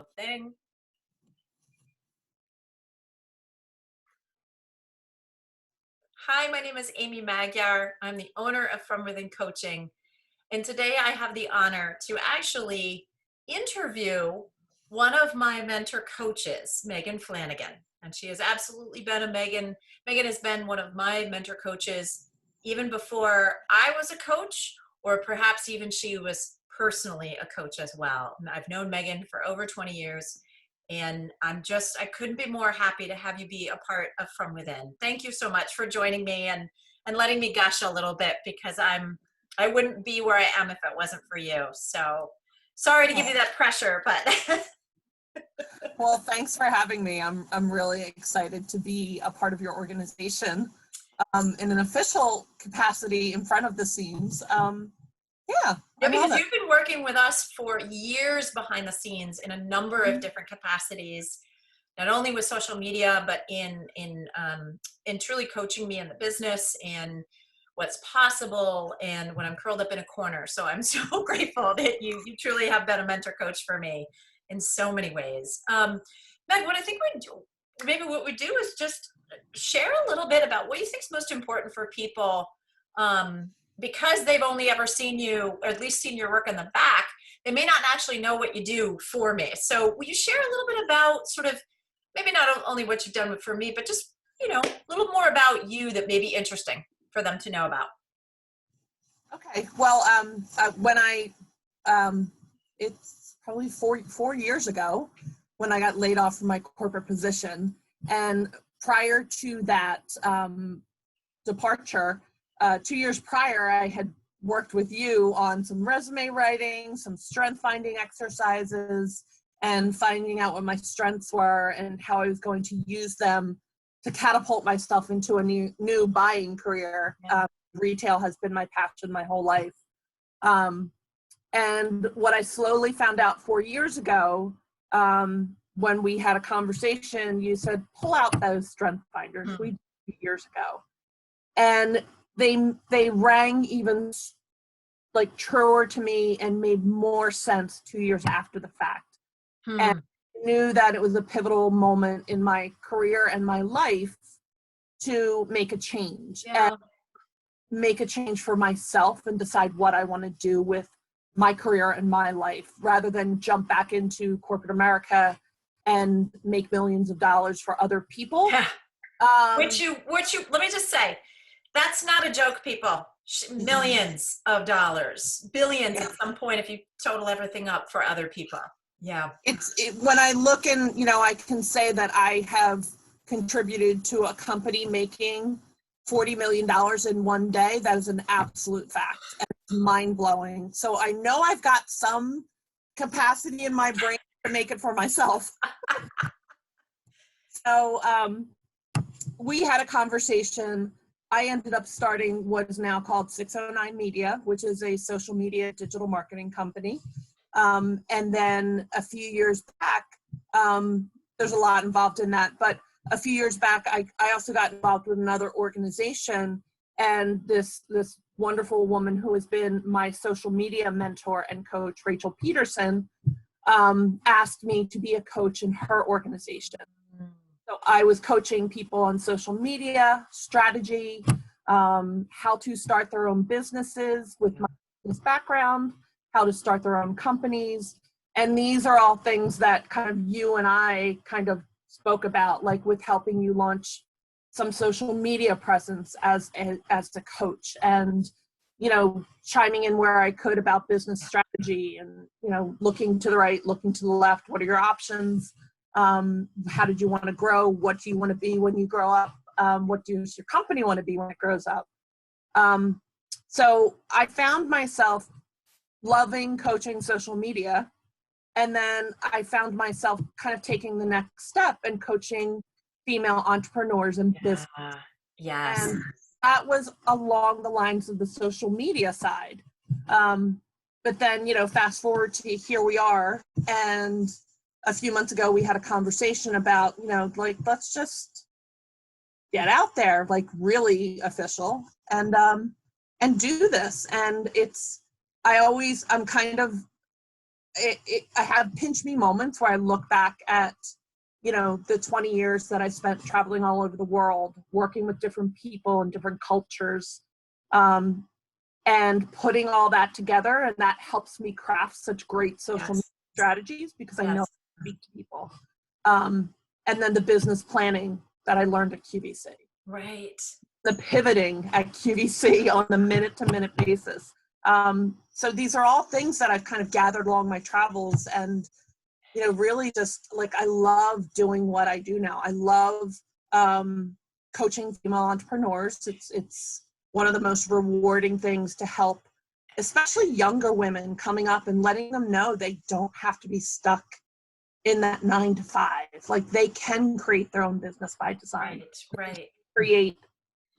little thing. Hi, my name is Amy Magyar. I'm the owner of From Within Coaching. And today I have the honor to actually interview one of my mentor coaches, Megan Flanagan. And she has absolutely been Megan has been one of my mentor coaches even before I was a coach, or perhaps even she was personally a coach as well. I've known Megan for over 20 years. And I couldn't be more happy to have you be a part of From Within. Thank you so much for joining me and letting me gush a little bit, because I wouldn't be where I am if it wasn't for you. So sorry to give you that pressure, but. Well, thanks for having me. I'm really excited to be a part of your organization in an official capacity in front of the scenes. Yeah, because you've been working with us for years behind the scenes in a number of different capacities, not only with social media, but in truly coaching me in the business and what's possible and when I'm curled up in a corner. So I'm so grateful that you truly have been a mentor coach for me in so many ways. Meg, what I think what we do is just share a little bit about what you think is most important for people, because they've only ever seen you, or at least seen your work in the back. They may not actually know what you do for me. So will you share a little bit about sort of, maybe not only what you've done for me, but just, a little more about you that may be interesting for them to know about? Okay. Well, it's probably four years ago when I got laid off from my corporate position. And prior to that departure, 2 years prior, I had worked with you on some resume writing, some strength finding exercises, and finding out what my strengths were and how I was going to use them to catapult myself into a new buying career. Yeah. Retail has been my passion my whole life. And what I slowly found out 4 years ago, when we had a conversation, you said, pull out those strength finders. We did years ago. And they rang even like truer to me and made more sense 2 years after the fact. And I knew that it was a pivotal moment in my career and my life to make a change. Yeah. And make a change for myself and decide what I want to do with my career and my life, rather than jump back into corporate America and make millions of dollars for other people. Yeah. Which you, let me just say, that's not a joke, people. Millions of dollars, billions at some point if you total everything up for other people. Yeah. When I look and, I can say that I have contributed to a company making $40 million in one day. That is an absolute fact, and it's mind-blowing. So I know I've got some capacity in my brain to make it for myself. So we had a conversation. I ended up starting what is now called 609 Media, which is a social media digital marketing company. And then a few years back, there's a lot involved in that, but a few years back, I also got involved with another organization, and this wonderful woman who has been my social media mentor and coach, Rachel Peterson, asked me to be a coach in her organization. So I was coaching people on social media, strategy, how to start their own businesses with my business background, how to start their own companies. And these are all things that kind of you and I kind of spoke about, like with helping you launch some social media presence as a coach, and chiming in where I could about business strategy, and looking to the right, looking to the left. What are your options? How did you want to grow? What do you want to be when you grow up? What does your company want to be when it grows up? So I found myself loving coaching social media. And then I found myself kind of taking the next step and coaching female entrepreneurs in business. Yes. And that was along the lines of the social media side. But then, fast forward to here we are. And a few months ago, we had a conversation about, let's just get out there, like really official, and do this. And I'm kind of I have pinch me moments where I look back at, the 20 years that I spent traveling all over the world, working with different people and different cultures, and putting all that together. And that helps me craft such great social media strategies because I know how to speak to people. And then the business planning that I learned at QVC. Right. The pivoting at QVC on the minute-to-minute basis. So these are all things that I've kind of gathered along my travels, and really just like I love doing what I do now. I love coaching female entrepreneurs. It's one of the most rewarding things to help, especially younger women coming up, and letting them know they don't have to be stuck in that 9 to 5. Like they can create their own business by design. Right. Create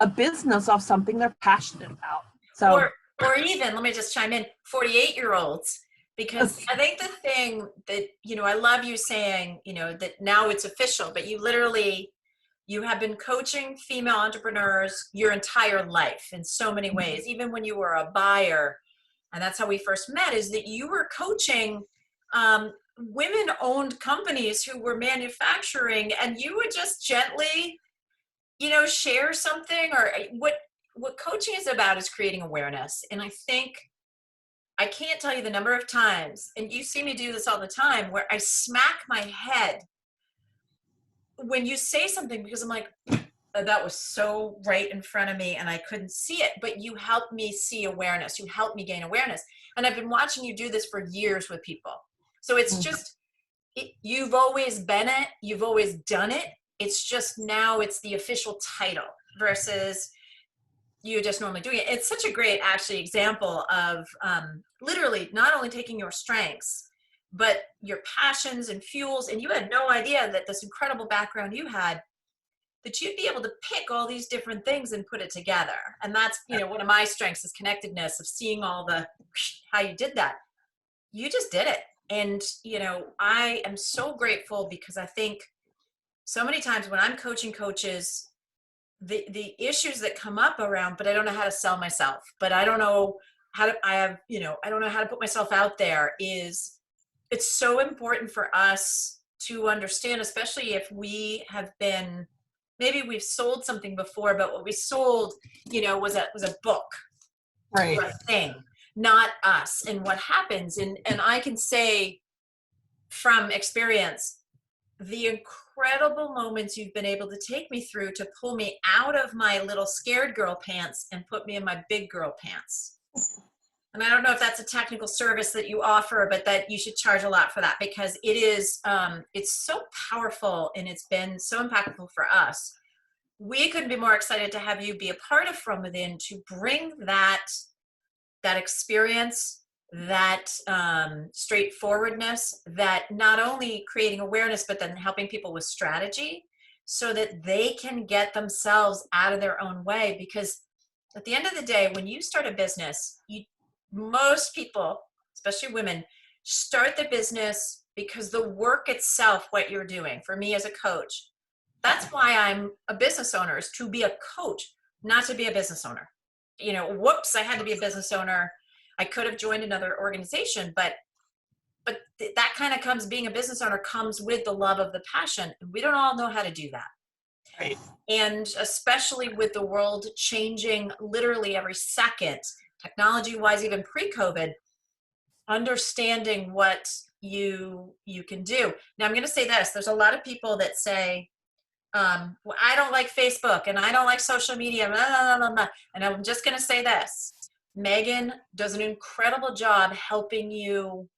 a business off something they're passionate about. So, or even, let me just chime in, 48-year-olds, because I think the thing that, I love you saying, that now it's official, but you have been coaching female entrepreneurs your entire life in so many ways, even when you were a buyer. And that's how we first met, is that you were coaching women-owned companies who were manufacturing, and you would just gently, share something. Or what coaching is about is creating awareness. And I think, I can't tell you the number of times, and you see me do this all the time, where I smack my head when you say something, because I'm like, that was so right in front of me and I couldn't see it, but you helped me see awareness. You helped me gain awareness. And I've been watching you do this for years with people. So it's just, you've always been it. You've always done it. It's just now it's the official title versus you just normally doing it. It's such a great actually example of literally not only taking your strengths, but your passions and fuels. And you had no idea that this incredible background you had, that you'd be able to pick all these different things and put it together. And that's, one of my strengths is connectedness, of seeing all the, how you did that. You just did it. And, I am so grateful, because I think so many times when I'm coaching coaches, the issues that come up around, but I don't know how to sell myself, but I don't know how to, I don't know how to put myself out there, is it's so important for us to understand, especially if we have been, maybe we've sold something before, but what we sold, was a book, right, or a thing, not us. And what happens, and I can say from experience, the incredible moments you've been able to take me through to pull me out of my little scared girl pants and put me in my big girl pants. And I don't know if that's a technical service that you offer, but that you should charge a lot for that, because it is, it's so powerful and it's been so impactful for us. We couldn't be more excited to have you be a part of From Within, to bring that experience, that straightforwardness, that not only creating awareness, but then helping people with strategy so that they can get themselves out of their own way. Because at the end of the day, when you start a business, most people, especially women, start the business because the work itself, what you're doing, for me as a coach, that's why I'm a business owner, is to be a coach, not to be a business owner. Whoops, I had to be a business owner. I could have joined another organization, but that kind of comes, being a business owner comes with the love of the passion. We don't all know how to do that. right. And especially with the world changing literally every second, technology-wise, even pre-COVID, understanding what you can do. Now, I'm going to say this. There's a lot of people that say, well, I don't like Facebook and I don't like social media, blah, blah, blah, blah. And I'm just going to say this. Megan does an incredible job helping you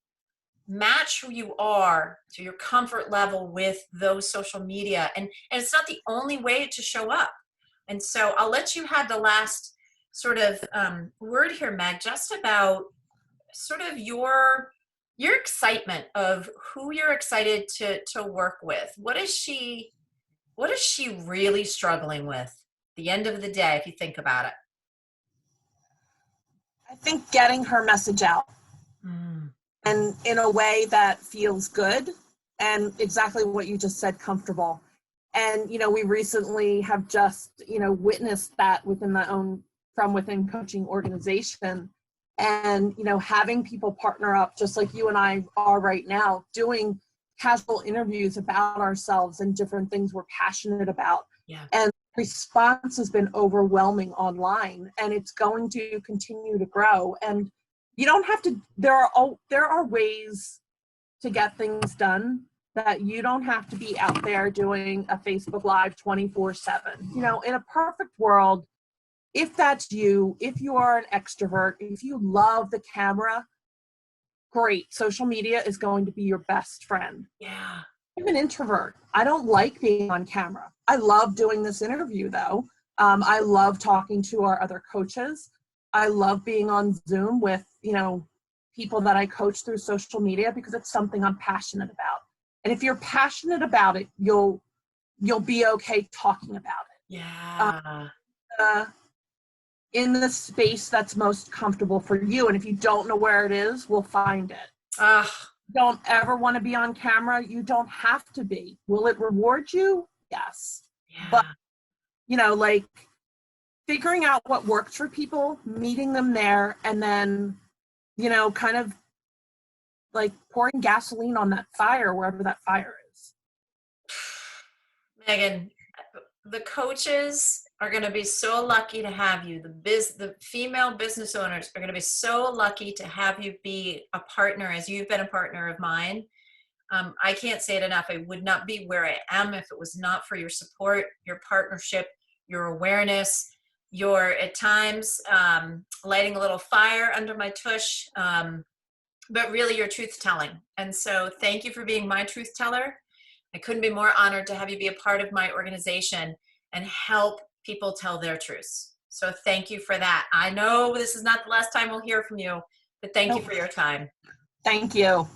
match who you are to your comfort level with those social media. And it's not the only way to show up. And so I'll let you have the last sort of word here, Meg, just about sort of your excitement of who you're excited to work with. What is she really struggling with at the end of the day, if you think about it? I think getting her message out and in a way that feels good, and exactly what you just said, comfortable. And, we recently have just, witnessed that within the own From Within coaching organization. and, you know, having people partner up just like you and I are right now, doing casual interviews about ourselves and different things we're passionate about. Yeah. And response has been overwhelming online, and it's going to continue to grow. And you don't have to, there are ways to get things done that you don't have to be out there doing a Facebook Live 24/7. You know, in a perfect world, if that's you, if you are an extrovert, if you love the camera, great. Social media is going to be your best friend. Yeah. I'm an introvert. I don't like being on camera. I love doing this interview though. I love talking to our other coaches. I love being on Zoom with, you know, people that I coach through social media because it's something I'm passionate about. And if you're passionate about it, you'll be okay talking about it. Yeah. In the space that's most comfortable for you. And if you don't know where it is, we'll find it. Ugh. Don't ever want to be on camera. You don't have to be. Will it reward you? Yes. Yeah. But, you know, like figuring out what works for people, meeting them there, and then, you know, kind of like pouring gasoline on that fire, wherever that fire is. Megan, the coaches are going to be so lucky to have you. The female business owners are going to be so lucky to have you be a partner, as you've been a partner of mine. I can't say it enough. I would not be where I am if it was not for your support, your partnership, your awareness, your, at times, lighting a little fire under my tush, but really your truth telling. And so thank you for being my truth teller. I couldn't be more honored to have you be a part of my organization and help people tell their truths. So thank you for that. I know this is not the last time we'll hear from you, but thank you for your time. Thank you.